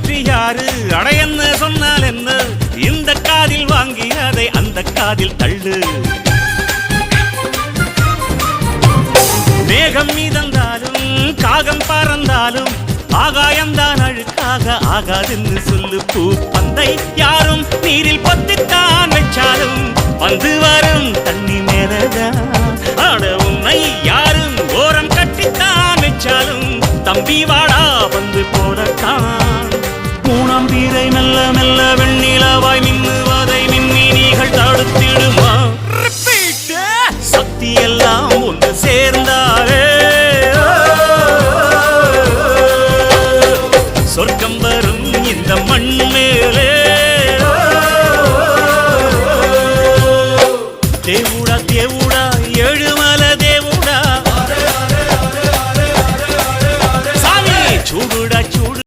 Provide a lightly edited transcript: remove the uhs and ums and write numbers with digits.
வெற்றி யாரு அடையன்னு சொன்னால் என்ன இந்த காதில் வாங்கி அதை அந்த காதில் தள்ளு மேகம் மீதந்தாலும் காகம் பறந்தாலும் ஆகாயம்தான் அழுக்காக ஆகாதுன்னு சொல்லு பூ பந்தை யாரும் நீரில் பத்தித்தான் வச்சாலும் வந்து வரும் தண்ணி மேலதான் ஆட உன்னை யாரும் ஓரம் கட்டித்தான் வச்சாலும் தம்பி வாடா வந்து போறத்தான் மூணாம் பீரை மெல்ல மெல்ல வெண்ணிலவாய் மின்னுவதை மின்மினிகள் தடுத்திடுமா சக்தி எல்லாம் ஒன்று சேர்ந்தாரே சொர்க்கம் வரும் இந்த மண் மேலே